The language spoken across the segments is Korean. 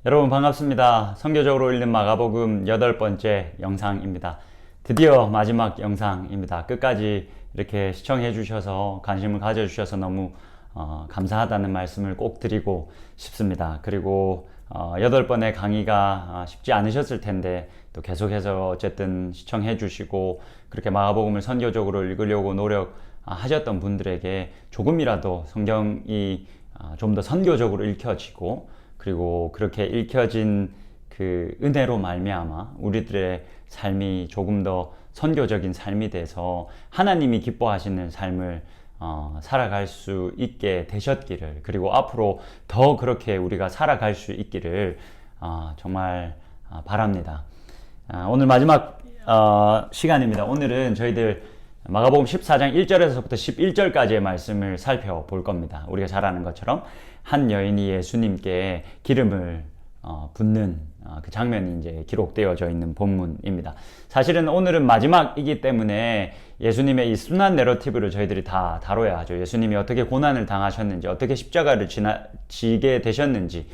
여러분 반갑습니다. 선교적으로 읽는 마가복음 8번째 영상입니다. 드디어 마지막 영상입니다. 끝까지 이렇게 시청해 주셔서 관심을 가져 주셔서 너무 감사하다는 말씀을 꼭 드리고 싶습니다. 그리고 8번의 강의가 쉽지 않으셨을 텐데 또 계속해서 어쨌든 시청해 주시고 그렇게 마가복음을 선교적으로 읽으려고 노력하셨던 분들에게 조금이라도 성경이 좀 더 선교적으로 읽혀지고 그리고 그렇게 읽혀진 그 은혜로 말미암아 우리들의 삶이 조금 더 선교적인 삶이 돼서 하나님이 기뻐하시는 삶을 살아갈 수 있게 되셨기를, 그리고 앞으로 더 그렇게 우리가 살아갈 수 있기를 정말 바랍니다. 오늘 마지막 시간입니다. 오늘은 저희들 마가복음 14장 1절에서부터 11절까지의 말씀을 살펴볼 겁니다. 우리가 잘 아는 것처럼 한 여인이 예수님께 기름을 붓는 그 장면이 이제 기록되어져 있는 본문입니다. 사실은 오늘은 마지막이기 때문에 예수님의 이 순환 내러티브를 저희들이 다 다뤄야 하죠. 예수님이 어떻게 고난을 당하셨는지, 어떻게 십자가를 지게 되셨는지에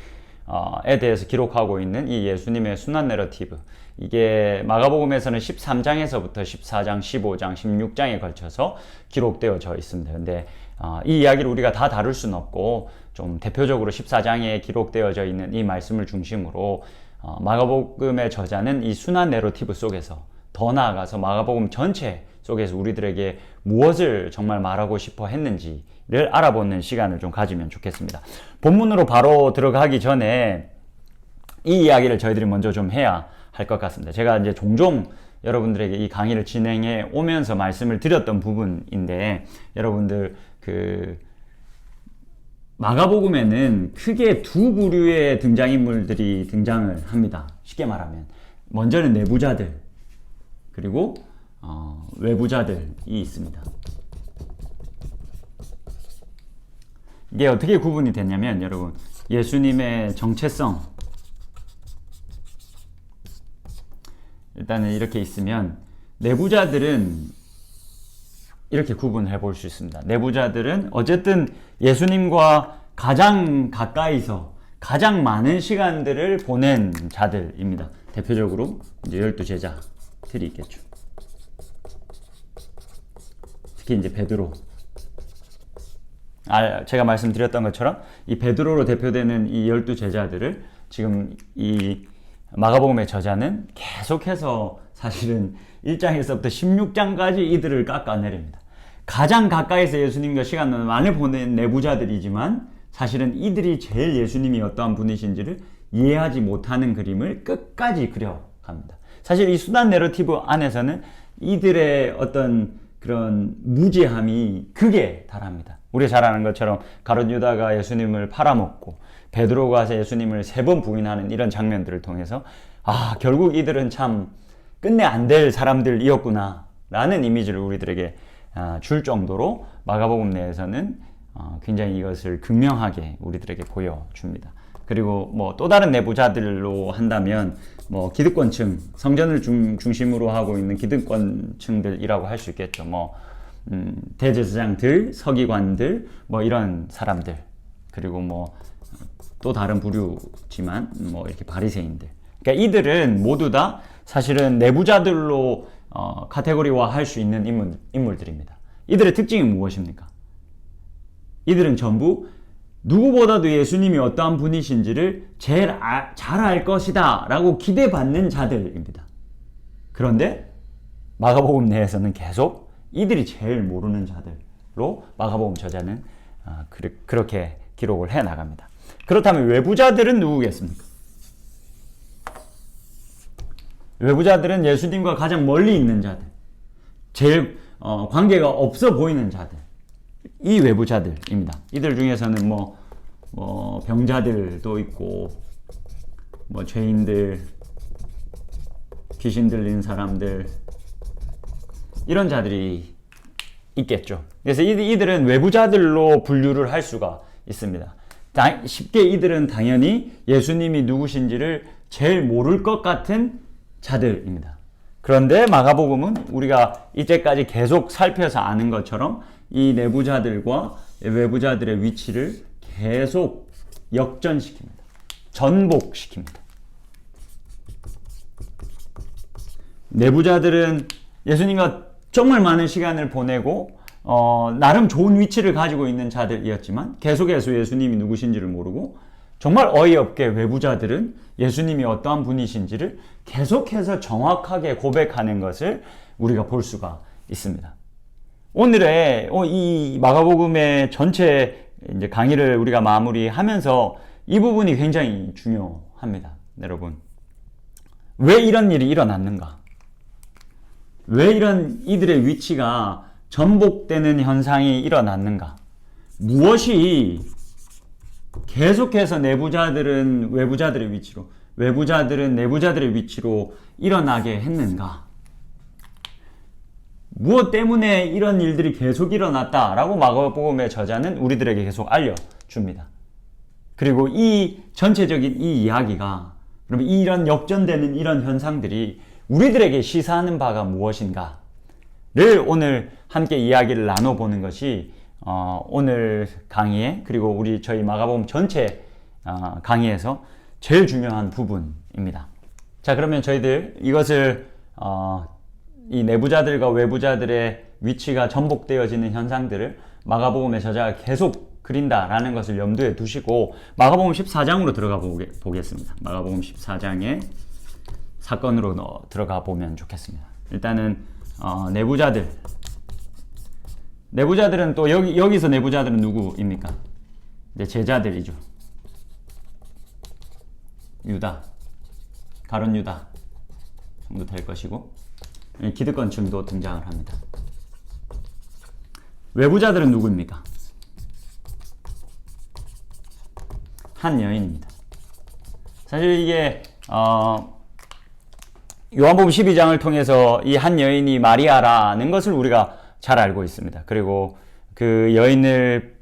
대해서 기록하고 있는 이 예수님의 순환 내러티브, 이게 마가복음에서는 13장에서부터 14장, 15장, 16장에 걸쳐서 기록되어져 있습니다. 근데 이 이야기를 우리가 다 다룰 수는 없고 좀 대표적으로 14장에 기록되어져 있는 이 말씀을 중심으로 마가복음의 저자는 이 순환 내러티브 속에서, 더 나아가서 마가복음 전체 속에서 우리들에게 무엇을 정말 말하고 싶어 했는지를 알아보는 시간을 좀 가지면 좋겠습니다. 본문으로 바로 들어가기 전에 이 이야기를 저희들이 먼저 좀 해야 할 것 같습니다. 제가 이제 종종 여러분들에게 이 강의를 진행해 오면서 말씀을 드렸던 부분인데, 여러분들 마가복음에는 크게 두 부류의 등장인물들이 등장을 합니다. 쉽게 말하면 먼저는 내부자들, 그리고 외부자들이 있습니다. 이게 어떻게 구분이 됐냐면, 여러분, 예수님의 정체성, 일단은 이렇게 있으면 내부자들은 이렇게 구분해 볼 수 있습니다. 내부자들은 어쨌든 예수님과 가장 가까이서 가장 많은 시간들을 보낸 자들입니다. 대표적으로 이제 12제자들이 있겠죠. 특히 이제 베드로. 제가 말씀드렸던 것처럼 이 베드로로 대표되는 이 12제자들을 지금 이 마가복음의 저자는 계속해서 사실은 1장에서부터 16장까지 이들을 깎아내립니다. 가장 가까이서 예수님과 시간을 많이 보낸 내부자들이지만 사실은 이들이 제일 예수님이 어떠한 분이신지를 이해하지 못하는 그림을 끝까지 그려갑니다. 사실 이 순환 내러티브 안에서는 이들의 어떤 그런 무지함이 극에 달합니다. 우리가 잘 아는 것처럼 가룟 유다가 예수님을 팔아먹고 베드로가 예수님을 3번 부인하는 이런 장면들을 통해서 결국 이들은 참 끝내 안 될 사람들이었구나 라는 이미지를 우리들에게 줄 정도로 마가복음 내에서는 굉장히 이것을 극명하게 우리들에게 보여줍니다. 그리고 뭐 또 다른 내부자들로 한다면 뭐 기득권층, 성전을 중심으로 하고 있는 기득권층들이라고 할 수 있겠죠. 대제사장들, 서기관들, 뭐 이런 사람들, 그리고 뭐 또 다른 부류지만 뭐 이렇게 바리새인들. 그러니까 이들은 모두 다 사실은 내부자들로 카테고리화 할 수 있는 인물들입니다. 이들의 특징이 무엇입니까? 이들은 전부 누구보다도 예수님이 어떠한 분이신지를 제일 잘 알 것이다 라고 기대받는 자들입니다. 그런데 마가복음 내에서는 계속 이들이 제일 모르는 자들로 마가복음 저자는 그렇게 기록을 해 나갑니다. 그렇다면 외부자들은 누구겠습니까? 외부자들은 예수님과 가장 멀리 있는 자들, 제일 관계가 없어 보이는 자들, 이 외부자들입니다. 이들 중에서는 뭐 병자들도 있고, 뭐 죄인들, 귀신 들린 사람들, 이런 자들이 있겠죠. 그래서 이들은 외부자들로 분류를 할 수가 있습니다. 쉽게 이들은 당연히 예수님이 누구신지를 제일 모를 것 같은 자들입니다. 그런데 마가복음은 우리가 이때까지 계속 살펴서 아는 것처럼 이 내부자들과 외부자들의 위치를 계속 역전시킵니다. 전복시킵니다. 내부자들은 예수님과 정말 많은 시간을 보내고 나름 좋은 위치를 가지고 있는 자들이었지만 계속해서 예수님이 누구신지를 모르고, 정말 어이없게 외부자들은 예수님이 어떠한 분이신지를 계속해서 정확하게 고백하는 것을 우리가 볼 수가 있습니다. 오늘의 이 마가복음의 전체 이제 강의를 우리가 마무리하면서 이 부분이 굉장히 중요합니다. 여러분, 왜 이런 일이 일어났는가? 왜 이런 이들의 위치가 전복되는 현상이 일어났는가? 무엇이 계속해서 내부자들은 외부자들의 위치로, 외부자들은 내부자들의 위치로 일어나게 했는가? 무엇 때문에 이런 일들이 계속 일어났다라고 마가복음의 저자는 우리들에게 계속 알려줍니다. 그리고 이 전체적인 이 이야기가, 그러면 이런 역전되는 이런 현상들이 우리들에게 시사하는 바가 무엇인가를 오늘 함께 이야기를 나눠보는 것이 오늘 강의에, 그리고 우리 저희 마가복음 전체 강의에서 제일 중요한 부분입니다. 자, 그러면 저희들 이것을 이 내부자들과 외부자들의 위치가 전복되어지는 현상들을 마가복음의 저자가 계속 그린다라는 것을 염두에 두시고 마가복음 14장으로 들어가 보겠습니다. 마가복음 14장의 사건으로 들어가 보면 좋겠습니다. 일단은 내부자들은 또 여기서 내부자들은 누구입니까? 이제 제자들이죠. 유다, 가룟 유다 정도 될 것이고, 기득권층도 등장을 합니다. 외부자들은 누구입니까? 한 여인입니다. 사실 이게 요한복음 12장을 통해서 이 한 여인이 마리아라는 것을 우리가 잘 알고 있습니다. 그리고 그 여인을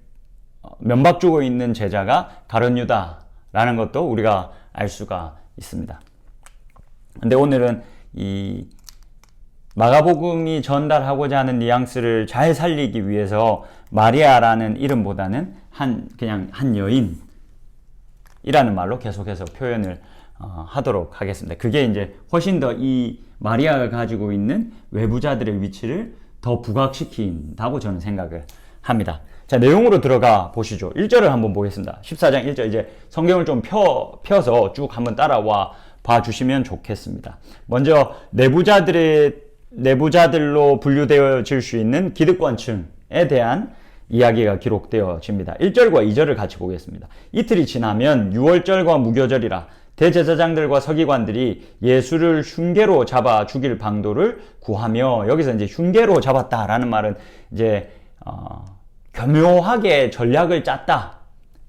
면박 주고 있는 제자가 가룟 유다라는 것도 우리가 알 수가 있습니다. 근데 오늘은 이 마가복음이 전달하고자 하는 뉘앙스를 잘 살리기 위해서 마리아라는 이름보다는 그냥 한 여인이라는 말로 계속해서 표현을 하도록 하겠습니다. 그게 이제 훨씬 더 이 마리아가 가지고 있는 외부자들의 위치를 더 부각시킨다고 저는 생각을 합니다. 자, 내용으로 들어가 보시죠. 1절을 한번 보겠습니다. 14장 1절, 이제 성경을 좀 펴서 쭉 한번 따라와 봐주시면 좋겠습니다. 먼저 내부자들로 분류되어질 수 있는 기득권층에 대한 이야기가 기록되어집니다. 1절과 2절을 같이 보겠습니다. 이틀이 지나면 유월절과 무교절이라 대제사장들과 서기관들이 예수를 흉계로 잡아 죽일 방도를 구하며, 여기서 이제 흉계로 잡았다라는 말은 이제 교묘하게 전략을 짰다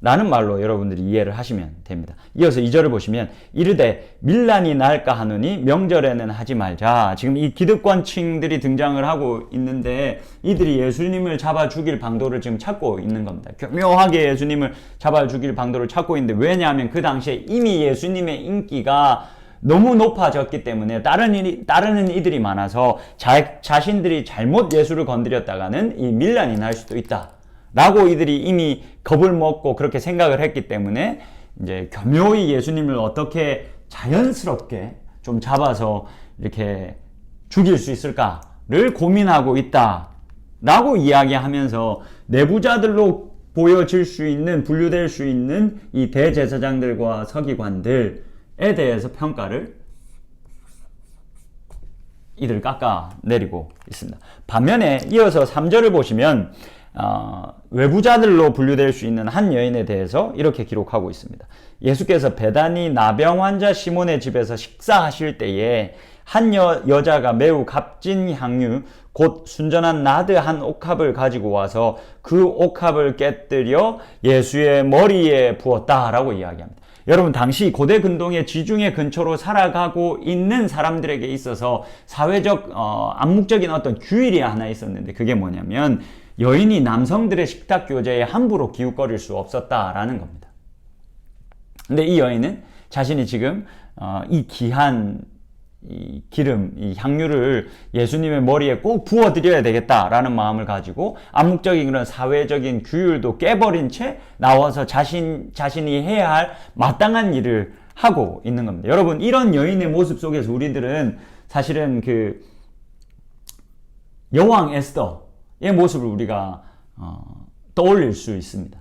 라는 말로 여러분들이 이해를 하시면 됩니다. 이어서 2절을 보시면 이르되 밀란이 날까 하노니 명절에는 하지 말자. 지금 이 기득권층들이 등장을 하고 있는데 이들이 예수님을 잡아 죽일 방도를 지금 찾고 있는 겁니다. 교묘하게 예수님을 잡아 죽일 방도를 찾고 있는데, 왜냐하면 그 당시에 이미 예수님의 인기가 너무 높아졌기 때문에 따르는 이들이 많아서 자신들이 잘못 예수를 건드렸다가는 이 밀란이 날 수도 있다 라고 이들이 이미 겁을 먹고 그렇게 생각을 했기 때문에 이제 교묘히 예수님을 어떻게 자연스럽게 좀 잡아서 이렇게 죽일 수 있을까를 고민하고 있다 라고 이야기하면서 내부자들로 보여질 수 있는, 분류될 수 있는 이 대제사장들과 서기관들에 대해서 평가를 이들 깎아내리고 있습니다. 반면에 이어서 3절을 보시면 외부자들로 분류될 수 있는 한 여인에 대해서 이렇게 기록하고 있습니다. 예수께서 베다니 나병 환자 시몬의 집에서 식사하실 때에 한 여자가 매우 값진 향유 곧 순전한 나드 한 옥합을 가지고 와서 그 옥합을 깨뜨려 예수의 머리에 부었다라고 이야기합니다. 여러분, 당시 고대 근동의 지중해 근처로 살아가고 있는 사람들에게 있어서 사회적 암묵적인 어떤 규율이 하나 있었는데, 그게 뭐냐면 여인이 남성들의 식탁 교제에 함부로 기웃거릴 수 없었다라는 겁니다. 근데 이 여인은 자신이 지금 이 귀한 이 기름, 이 향유를 예수님의 머리에 꼭 부어드려야 되겠다라는 마음을 가지고 암묵적인 그런 사회적인 규율도 깨버린 채 나와서 자신이 해야 할 마땅한 일을 하고 있는 겁니다. 여러분, 이런 여인의 모습 속에서 우리들은 사실은 그 여왕 에스더의 모습을 우리가 떠올릴 수 있습니다.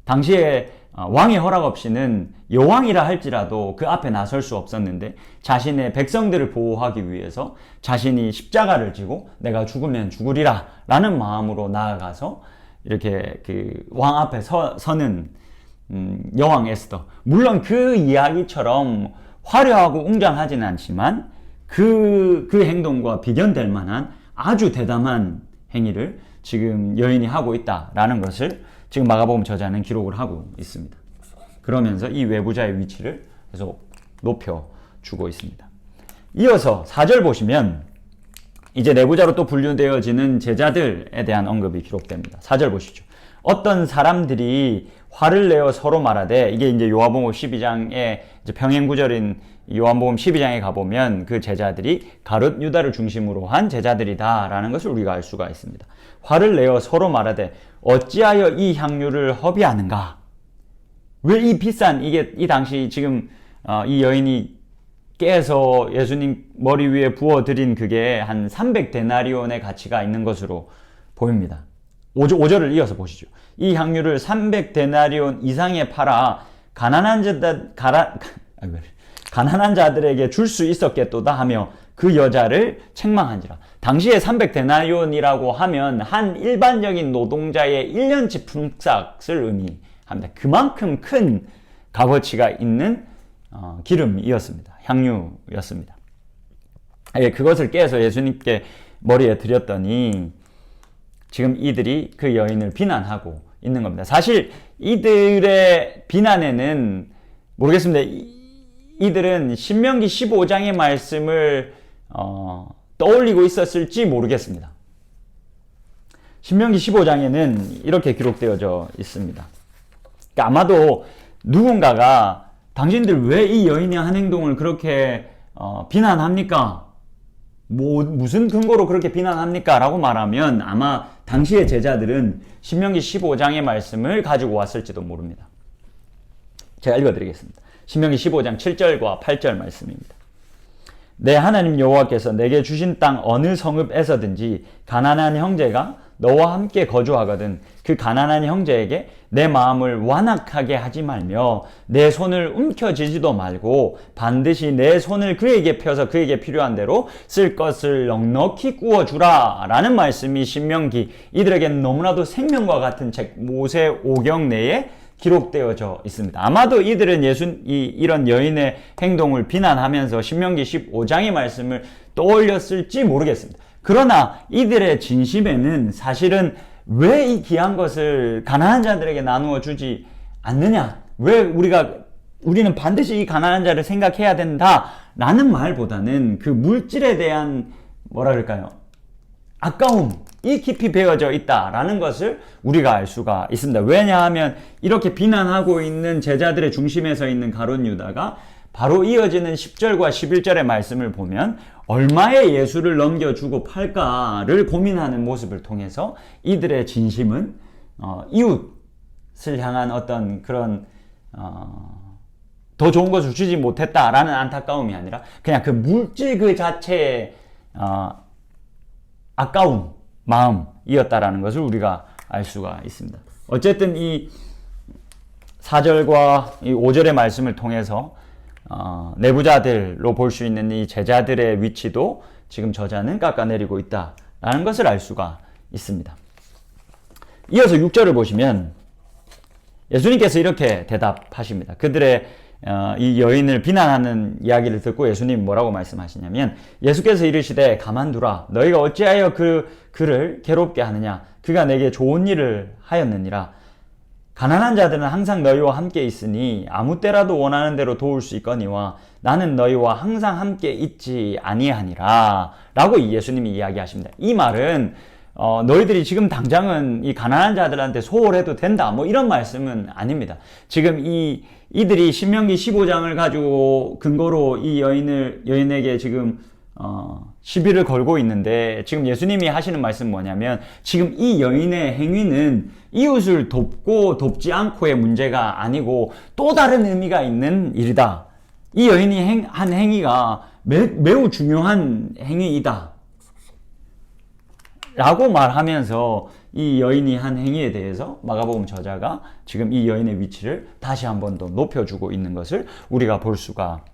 당시에 왕의 허락 없이는 여왕이라 할지라도 그 앞에 나설 수 없었는데 자신의 백성들을 보호하기 위해서 자신이 십자가를 지고 내가 죽으면 죽으리라 라는 마음으로 나아가서 이렇게 그 왕 앞에 서는 여왕 에스더. 물론 그 이야기처럼 화려하고 웅장하진 않지만 그 행동과 비견될 만한 아주 대담한 행위를 지금 여인이 하고 있다라는 것을 지금 마가복음 저자는 기록을 하고 있습니다. 그러면서 이 외부자의 위치를 계속 높여주고 있습니다. 이어서 4절 보시면 이제 내부자로 또 분류되어지는 제자들에 대한 언급이 기록됩니다. 4절 보시죠. 어떤 사람들이 화를 내어 서로 말하되, 이게 이제 요한복음 12장의 이제 병행 구절인 요한복음 12장에 가보면 그 제자들이 가룟 유다를 중심으로 한 제자들이다라는 것을 우리가 알 수가 있습니다. 화를 내어 서로 말하되 어찌하여 이 향유를 허비하는가? 왜 이 비싼, 이게 이 당시 지금 이 여인이 깨서 예수님 머리 위에 부어드린 그게 한 300데나리온의 가치가 있는 것으로 보입니다. 5절을 이어서 보시죠. 이 향유를 300데나리온 이상에 팔아 가난한 자들에게 줄 수 있었겠도다 하며 그 여자를 책망한지라. 당시에 300데나리온이라고 하면 한 일반적인 노동자의 1년치 품삯을 의미합니다. 그만큼 큰 값어치가 있는 기름이었습니다. 향유였습니다. 그것을 깨서 예수님께 머리에 드렸더니 지금 이들이 그 여인을 비난하고 있는 겁니다. 사실 이들의 비난에는 모르겠습니다. 이들은 신명기 15장의 말씀을 떠올리고 있었을지 모르겠습니다. 신명기 15장에는 이렇게 기록되어져 있습니다. 그러니까 아마도 누군가가 당신들 왜 이 여인의 한 행동을 그렇게 비난합니까? 무슨 근거로 그렇게 비난합니까? 라고 말하면 아마 당시의 제자들은 신명기 15장의 말씀을 가지고 왔을지도 모릅니다. 제가 읽어드리겠습니다. 신명기 15장 7절과 8절 말씀입니다. 내 하나님 여호와께서 내게 주신 땅 어느 성읍에서든지 가난한 형제가 너와 함께 거주하거든 그 가난한 형제에게 내 마음을 완악하게 하지 말며 내 손을 움켜쥐지도 말고 반드시 내 손을 그에게 펴서 그에게 필요한 대로 쓸 것을 넉넉히 구워주라 라는 말씀이 신명기, 이들에게는 너무나도 생명과 같은 책 모세오경 내에 기록되어져 있습니다. 아마도 이들은 이런 여인의 행동을 비난하면서 신명기 15장의 말씀을 떠올렸을지 모르겠습니다. 그러나 이들의 진심에는 사실은 왜 이 귀한 것을 가난한 자들에게 나누어 주지 않느냐? 왜 우리는 반드시 이 가난한 자를 생각해야 된다라는 말보다는 그 물질에 대한 뭐라 그럴까요? 아까움이 깊이 배어져 있다라는 것을 우리가 알 수가 있습니다. 왜냐하면 이렇게 비난하고 있는 제자들의 중심에 서 있는 가룟 유다가 바로 이어지는 10절과 11절의 말씀을 보면 얼마의 예수를 넘겨주고 팔까를 고민하는 모습을 통해서 이들의 진심은 이웃을 향한 어떤 그런 더 좋은 것을 주지 못했다라는 안타까움이 아니라 그냥 그 물질 그 자체의 아까운 마음이었다라는 것을 우리가 알 수가 있습니다. 어쨌든 이 4절과 이 5절의 말씀을 통해서 내부자들로 볼 수 있는 이 제자들의 위치도 지금 저자는 깎아내리고 있다라는 것을 알 수가 있습니다. 이어서 6절을 보시면 예수님께서 이렇게 대답하십니다. 그들의 이 여인을 비난하는 이야기를 듣고 예수님이 뭐라고 말씀하시냐면 예수께서 이르시되 가만두라 너희가 어찌하여 그를 괴롭게 하느냐 그가 내게 좋은 일을 하였느니라. 가난한 자들은 항상 너희와 함께 있으니 아무 때라도 원하는 대로 도울 수 있거니와 나는 너희와 항상 함께 있지 아니하니라 라고 예수님이 이야기하십니다. 이 말은 너희들이 지금 당장은 이 가난한 자들한테 소홀해도 된다 뭐 이런 말씀은 아닙니다. 지금 이 이들이 신명기 15장을 가지고 근거로 이 여인에게 지금 시비를 걸고 있는데, 지금 예수님이 하시는 말씀은 뭐냐면, 지금 이 여인의 행위는 이웃을 돕고 돕지 않고의 문제가 아니고 또 다른 의미가 있는 일이다. 이 여인이 한 행위가 매우 중요한 행위이다 라고 말하면서 이 여인이 한 행위에 대해서 마가복음 저자가 지금 이 여인의 위치를 다시 한 번 더 높여주고 있는 것을 우리가 볼 수가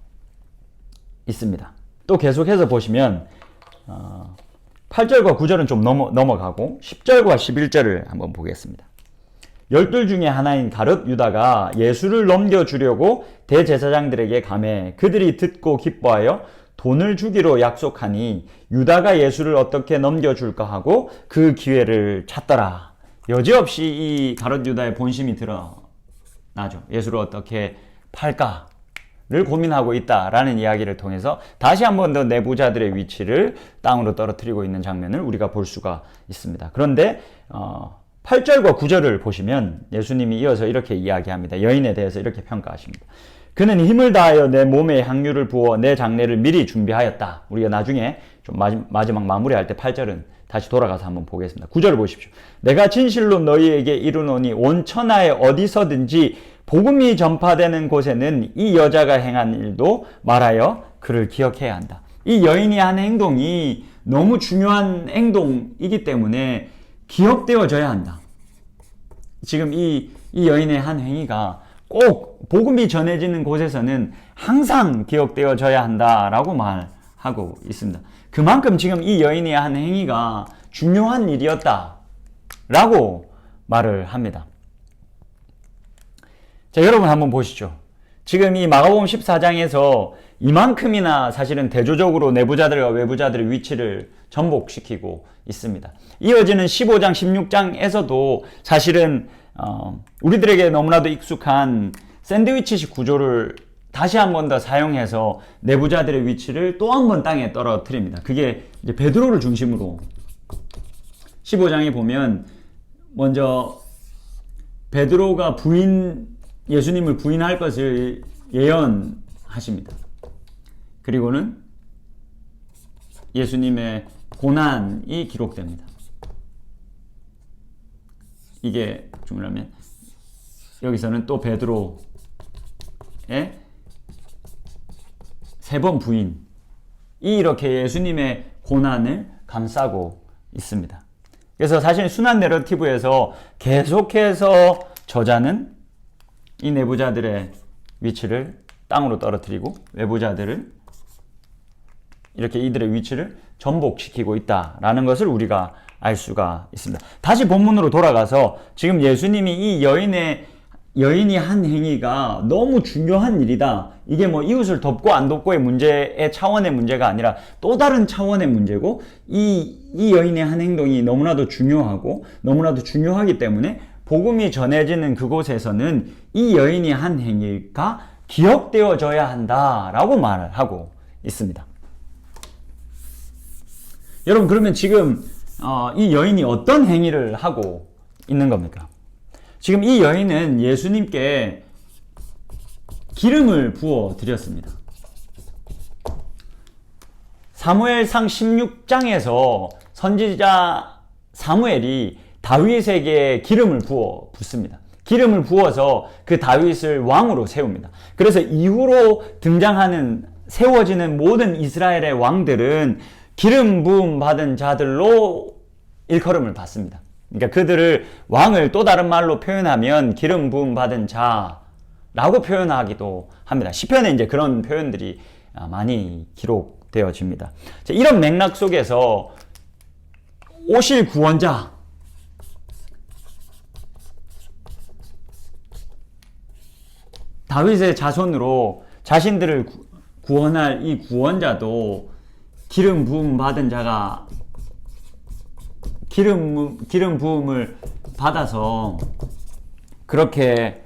있습니다. 또 계속해서 보시면 8절과 9절은 좀 넘어가고 10절과 11절을 한번 보겠습니다. 12 중에 하나인 가룟 유다가 예수를 넘겨주려고 대제사장들에게 가매 그들이 듣고 기뻐하여 돈을 주기로 약속하니 유다가 예수를 어떻게 넘겨줄까 하고 그 기회를 찾더라. 여지없이 이 가룟 유다의 본심이 드러나죠. 예수를 어떻게 팔까를 고민하고 있다라는 이야기를 통해서 다시 한 번 더 내부자들의 위치를 땅으로 떨어뜨리고 있는 장면을 우리가 볼 수가 있습니다. 그런데 8절과 9절을 보시면 예수님이 이어서 이렇게 이야기합니다. 여인에 대해서 이렇게 평가하십니다. 그는 힘을 다하여 내 몸에 향유를 부어 내 장례를 미리 준비하였다. 우리가 나중에 좀 마지막 마무리할 때 8절은 다시 돌아가서 한번 보겠습니다. 9절을 보십시오. 내가 진실로 너희에게 이르노니 온 천하에 어디서든지 복음이 전파되는 곳에는 이 여자가 행한 일도 말하여 그를 기억해야 한다. 이 여인이 한 행동이 너무 중요한 행동이기 때문에 기억되어져야 한다. 지금 이 여인의 한 행위가 꼭 복음이 전해지는 곳에서는 항상 기억되어져야 한다라고 말하고 있습니다. 그만큼 지금 이 여인이 한 행위가 중요한 일이었다라고 말을 합니다. 자, 여러분 한번 보시죠. 지금 이 마가복음 14장에서 이만큼이나 사실은 대조적으로 내부자들과 외부자들의 위치를 전복시키고 있습니다. 이어지는 15장, 16장에서도 사실은 우리들에게 너무나도 익숙한 샌드위치식 구조를 다시 한 번 더 사용해서 내부자들의 위치를 또 한 번 땅에 떨어뜨립니다. 그게 이제 베드로를 중심으로 15장에 보면 먼저 베드로가 예수님을 부인할 것을 예언하십니다. 그리고는 예수님의 고난이 기록됩니다. 이게 중요하면 여기서는 또 베드로의 3번 부인이 이렇게 예수님의 고난을 감싸고 있습니다. 그래서 사실 순환 내러티브에서 계속해서 저자는 이 내부자들의 위치를 땅으로 떨어뜨리고 외부자들을 이렇게 이들의 위치를 전복시키고 있다라는 것을 우리가 알 수가 있습니다. 다시 본문으로 돌아가서 지금 예수님이 이 여인이 한 행위가 너무 중요한 일이다. 이게 뭐 이웃을 돕고 안 돕고의 문제의 차원의 문제가 아니라 또 다른 차원의 문제고 이 여인의 한 행동이 너무나도 중요하고 너무나도 중요하기 때문에 복음이 전해지는 그곳에서는 이 여인이 한 행위가 기억되어져야 한다라고 말을 하고 있습니다. 여러분, 그러면 지금 이 여인이 어떤 행위를 하고 있는 겁니까? 지금 이 여인은 예수님께 기름을 부어 드렸습니다. 사무엘상 16장에서 선지자 사무엘이 다윗에게 기름을 부어 붓습니다. 기름을 부어서 그 다윗을 왕으로 세웁니다. 그래서 이후로 세워지는 모든 이스라엘의 왕들은 기름 부음 받은 자들로 일컬음을 받습니다. 그러니까 그들을 왕을 또 다른 말로 표현하면 기름 부음 받은 자라고 표현하기도 합니다. 시편에 이제 그런 표현들이 많이 기록되어집니다. 이런 맥락 속에서 오실 구원자, 다윗의 자손으로 자신들을 구원할 이 구원자도 기름 부음 받은 자가 기름 부음을 받아서 그렇게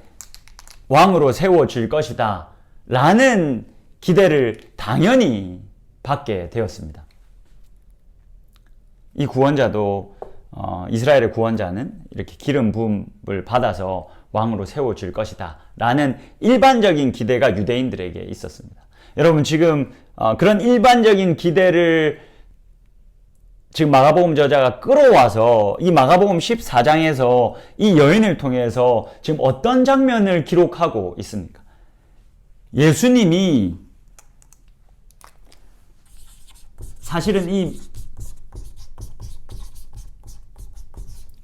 왕으로 세워질 것이다 라는 기대를 당연히 받게 되었습니다. 이 구원자도 이스라엘의 구원자는 이렇게 기름 부음을 받아서 왕으로 세워질 것이다 라는 일반적인 기대가 유대인들에게 있었습니다. 여러분 지금 그런 일반적인 기대를 지금 마가복음 저자가 끌어와서 이 마가복음 14장에서 이 여인을 통해서 지금 어떤 장면을 기록하고 있습니까? 예수님이 사실은 이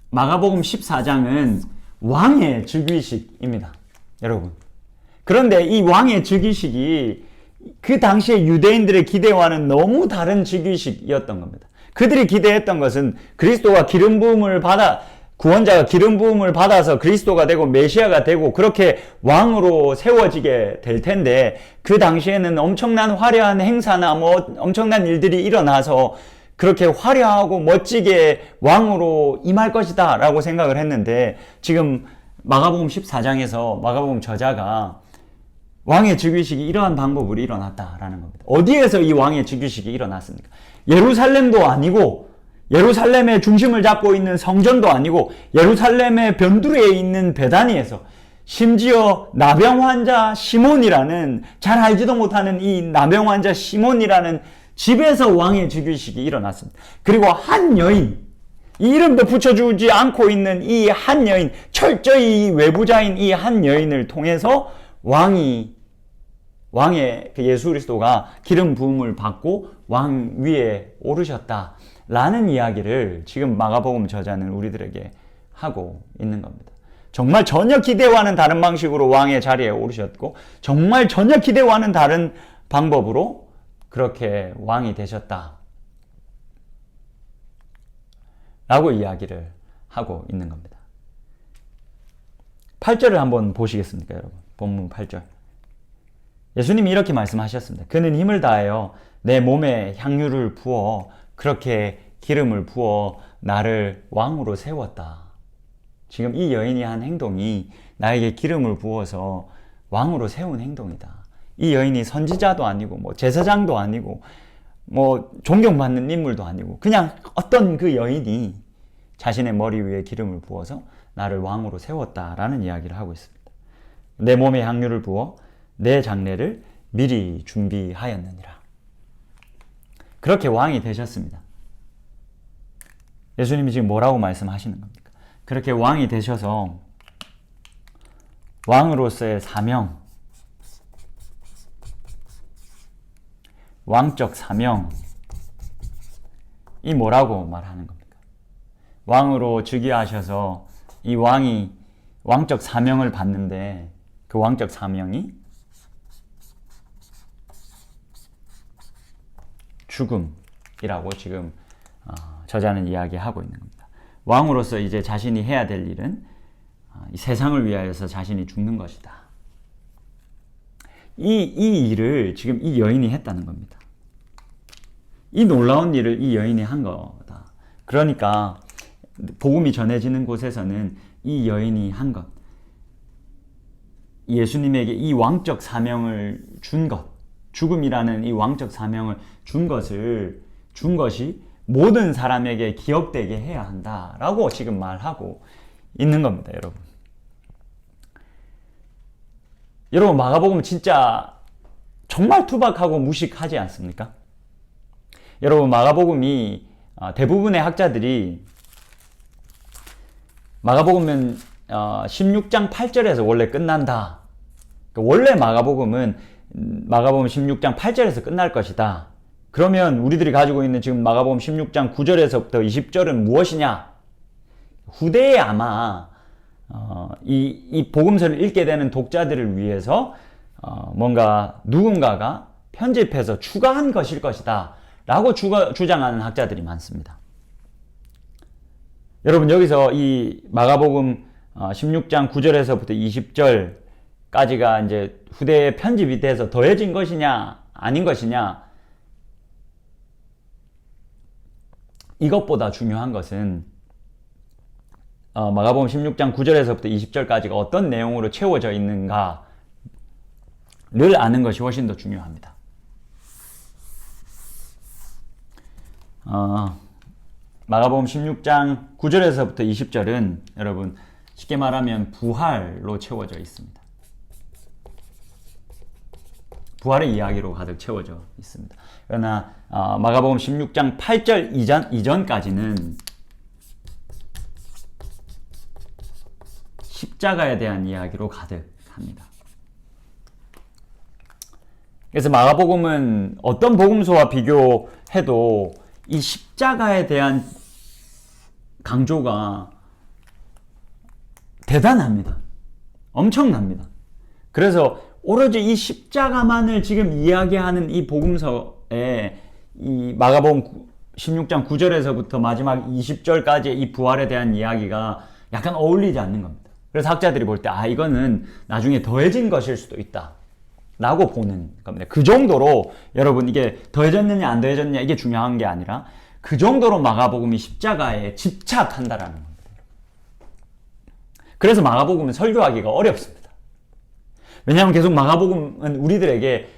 마가복음 14장은 왕의 즉위식입니다. 여러분. 그런데 이 왕의 즉위식이 그 당시에 유대인들의 기대와는 너무 다른 즉위식이었던 겁니다. 그들이 기대했던 것은 그리스도가 기름 부음을 받아 구원자가 기름 부음을 받아서 그리스도가 되고 메시아가 되고 그렇게 왕으로 세워지게 될 텐데 그 당시에는 엄청난 화려한 행사나 뭐 엄청난 일들이 일어나서 그렇게 화려하고 멋지게 왕으로 임할 것이다 라고 생각을 했는데 지금 마가복음 14장에서 마가복음 저자가 왕의 즉위식이 이러한 방법으로 일어났다라는 겁니다. 어디에서 이 왕의 즉위식이 일어났습니까? 예루살렘도 아니고 예루살렘의 중심을 잡고 있는 성전도 아니고 예루살렘의 변두리에 있는 베다니에서 심지어 나병 환자 시몬이라는 잘 알지도 못하는 이 나병 환자 시몬이라는 집에서 왕의 즉위식이 일어났습니다. 그리고 한 여인, 이 이름도 붙여주지 않고 있는 이 한 여인, 철저히 외부자인 이 한 여인을 통해서 왕의 그 예수 그리스도가 기름 부음을 받고 왕 위에 오르셨다라는 이야기를 지금 마가복음 저자는 우리들에게 하고 있는 겁니다. 정말 전혀 기대와는 다른 방식으로 왕의 자리에 오르셨고 정말 전혀 기대와는 다른 방법으로 그렇게 왕이 되셨다 라고 이야기를 하고 있는 겁니다. 8절을 한번 보시겠습니까, 여러분? 본문 8절. 예수님이 이렇게 말씀하셨습니다. 그는 힘을 다하여 내 몸에 향유를 부어 그렇게 기름을 부어 나를 왕으로 세웠다. 지금 이 여인이 한 행동이 나에게 기름을 부어서 왕으로 세운 행동이다. 이 여인이 선지자도 아니고 뭐 제사장도 아니고 뭐 존경받는 인물도 아니고 그냥 어떤 그 여인이 자신의 머리 위에 기름을 부어서 나를 왕으로 세웠다라는 이야기를 하고 있습니다. 내 몸에 향유를 부어 내 장례를 미리 준비하였느니라. 그렇게 왕이 되셨습니다. 예수님이 지금 뭐라고 말씀하시는 겁니까? 그렇게 왕이 되셔서 왕으로서의 사명, 왕적 사명, 이 뭐라고 말하는 겁니까? 왕으로 즉위하셔서 이 왕이 왕적 사명을 받는데 그 왕적 사명이 죽음이라고 지금 저자는 이야기하고 있는 겁니다. 왕으로서 이제 자신이 해야 될 일은 이 세상을 위하여서 자신이 죽는 것이다. 이 일을 지금 이 여인이 했다는 겁니다. 이 놀라운 일을 이 여인이 한 거다. 그러니까 복음이 전해지는 곳에서는 이 여인이 한 것, 예수님에게 이 왕적 사명을 준 것, 죽음이라는 이 왕적 사명을 준 것이 모든 사람에게 기억되게 해야 한다라고 지금 말하고 있는 겁니다, 여러분. 여러분, 마가복음 진짜 정말 투박하고 무식하지 않습니까? 여러분, 마가복음이 대부분의 학자들이 마가복음은 16장 8절에서 원래 끝난다. 원래 마가복음 16장 8절에서 끝날 것이다. 그러면 우리들이 가지고 있는 지금 마가복음 16장 9절에서부터 20절은 무엇이냐? 후대에 아마 이 복음서를 읽게 되는 독자들을 위해서 뭔가 누군가가 편집해서 추가한 것일 것이다 라고 주장하는 학자들이 많습니다. 여러분, 여기서 이 마가복음 16장 9절에서부터 20절까지가 이제 후대에 편집이 돼서 더해진 것이냐 아닌 것이냐, 이것보다 중요한 것은 마가복음 16장 9절에서부터 20절까지가 어떤 내용으로 채워져 있는가를 아는 것이 훨씬 더 중요합니다. 마가복음 16장 9절에서부터 20절은 여러분 쉽게 말하면 부활로 채워져 있습니다. 부활의 이야기로 가득 채워져 있습니다. 그러나 마가복음 16장 8절 이전까지는 십자가에 대한 이야기로 가득합니다. 그래서 마가복음은 어떤 복음서와 비교해도 이 십자가에 대한 강조가 대단합니다. 엄청납니다. 그래서 오로지 이 십자가만을 지금 이야기하는 이 복음서에 이 마가복음 16장 9절에서부터 마지막 20절까지의 이 부활에 대한 이야기가 약간 어울리지 않는 겁니다. 그래서 학자들이 볼 때 이거는 나중에 더해진 것일 수도 있다 라고 보는 겁니다. 그 정도로 여러분 이게 더해졌느냐 안 더해졌느냐 이게 중요한 게 아니라 그 정도로 마가복음이 십자가에 집착한다라는 겁니다. 그래서 마가복음은 설교하기가 어렵습니다. 왜냐하면 계속 마가복음은 우리들에게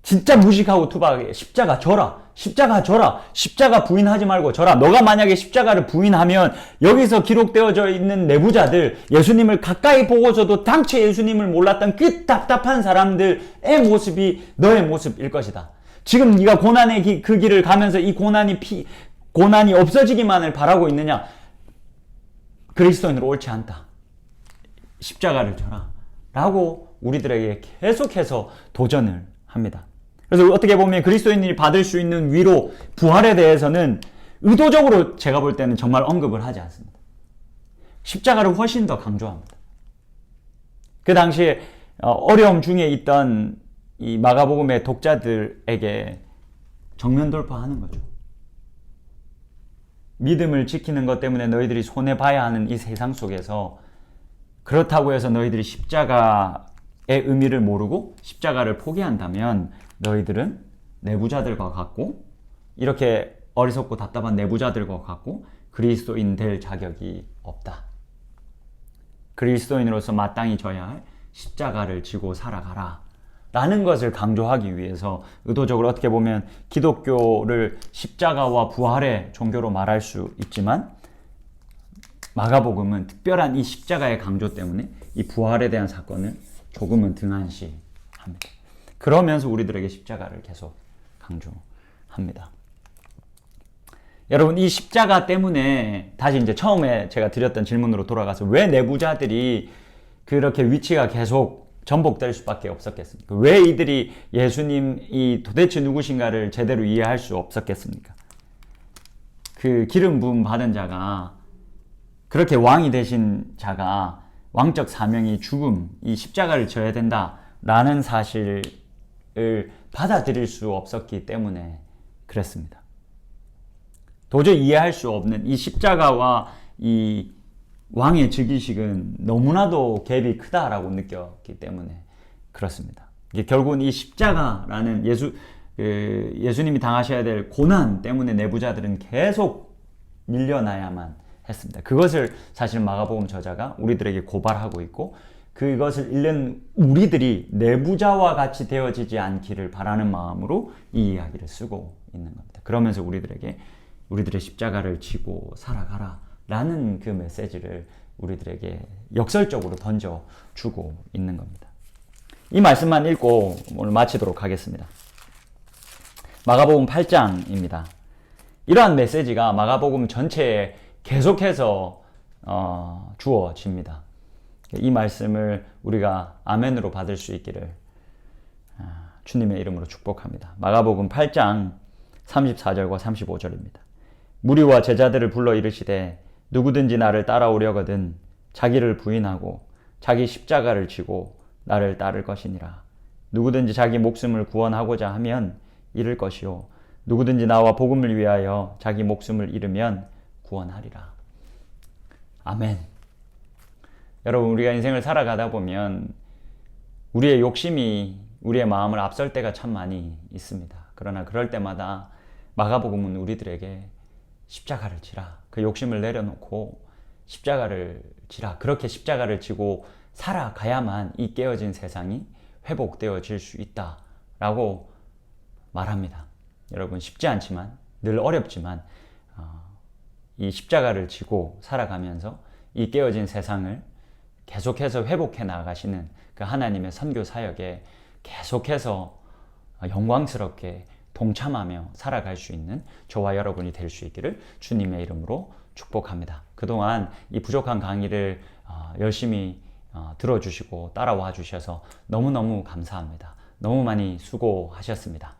진짜 무식하고 투박하게 십자가 져라, 십자가 져라, 십자가 부인하지 말고 져라. 너가 만약에 십자가를 부인하면 여기서 기록되어져 있는 내부자들, 예수님을 가까이 보고서도 당최 예수님을 몰랐던 그 답답한 사람들의 모습이 너의 모습일 것이다. 지금 네가 고난의 그 길을 가면서 이 고난이 없어지기만을 바라고 있느냐? 그리스도인으로 옳지 않다. 십자가를 져라. 라고 우리들에게 계속해서 도전을 합니다. 그래서 어떻게 보면 그리스도인이 받을 수 있는 위로, 부활에 대해서는 의도적으로 제가 볼 때는 정말 언급을 하지 않습니다. 십자가를 훨씬 더 강조합니다. 그 당시에 어려움 중에 있던 이 마가복음의 독자들에게 정면 돌파하는 거죠. 믿음을 지키는 것 때문에 너희들이 손해봐야 하는 이 세상 속에서 그렇다고 해서 너희들이 십자가의 의미를 모르고 십자가를 포기한다면 너희들은 내부자들과 같고 이렇게 어리석고 답답한 내부자들과 같고 그리스도인 될 자격이 없다. 그리스도인으로서 마땅히 져야 할 십자가를 지고 살아가라 라는 것을 강조하기 위해서 의도적으로 어떻게 보면 기독교를 십자가와 부활의 종교로 말할 수 있지만 마가복음은 특별한 이 십자가의 강조 때문에 이 부활에 대한 사건을 조금은 등한시합니다. 그러면서 우리들에게 십자가를 계속 강조합니다. 여러분, 이 십자가 때문에 다시 이제 처음에 제가 드렸던 질문으로 돌아가서 왜 내부자들이 그렇게 위치가 계속 전복될 수밖에 없었겠습니까? 왜 이들이 예수님이 도대체 누구신가를 제대로 이해할 수 없었겠습니까? 그 기름 부음 받은 자가, 그렇게 왕이 되신 자가 왕적 사명이 죽음, 이 십자가를 져야 된다라는 사실을 받아들일 수 없었기 때문에 그랬습니다. 도저히 이해할 수 없는 이 십자가와 이 왕의 즉위식은 너무나도 갭이 크다라고 느꼈기 때문에 그렇습니다. 이게 결국은 이 십자가라는 예수님이 당하셔야 될 고난 때문에 내부자들은 계속 밀려나야만 했습니다. 그것을 사실 마가복음 저자가 우리들에게 고발하고 있고 그것을 읽는 우리들이 내부자와 같이 되어지지 않기를 바라는 마음으로 이 이야기를 쓰고 있는 겁니다. 그러면서 우리들의 십자가를 지고 살아가라 라는 그 메시지를 우리들에게 역설적으로 던져주고 있는 겁니다. 이 말씀만 읽고 오늘 마치도록 하겠습니다. 마가복음 8장입니다. 이러한 메시지가 마가복음 전체에 계속해서 주어집니다. 이 말씀을 우리가 아멘으로 받을 수 있기를 주님의 이름으로 축복합니다. 마가복음 8장 34절과 35절입니다. 무리와 제자들을 불러 이르시되 누구든지 나를 따라오려거든 자기를 부인하고 자기 십자가를 지고 나를 따를 것이니라. 누구든지 자기 목숨을 구원하고자 하면 잃을 것이요 누구든지 나와 복음을 위하여 자기 목숨을 잃으면 구원하리라. 아멘. 여러분, 우리가 인생을 살아가다 보면 우리의 욕심이 우리의 마음을 앞설 때가 참 많이 있습니다. 그러나 그럴 때마다 마가복음은 우리들에게 십자가를 지라, 그 욕심을 내려놓고 십자가를 지라, 그렇게 십자가를 지고 살아가야만 이 깨어진 세상이 회복되어질 수 있다라고 말합니다. 여러분, 쉽지 않지만, 늘 어렵지만 이 십자가를 지고 살아가면서 이 깨어진 세상을 계속해서 회복해 나가시는 그 하나님의 선교 사역에 계속해서 영광스럽게 동참하며 살아갈 수 있는 저와 여러분이 될 수 있기를 주님의 이름으로 축복합니다. 그동안 이 부족한 강의를 열심히 들어주시고 따라와 주셔서 너무너무 감사합니다. 너무 많이 수고하셨습니다.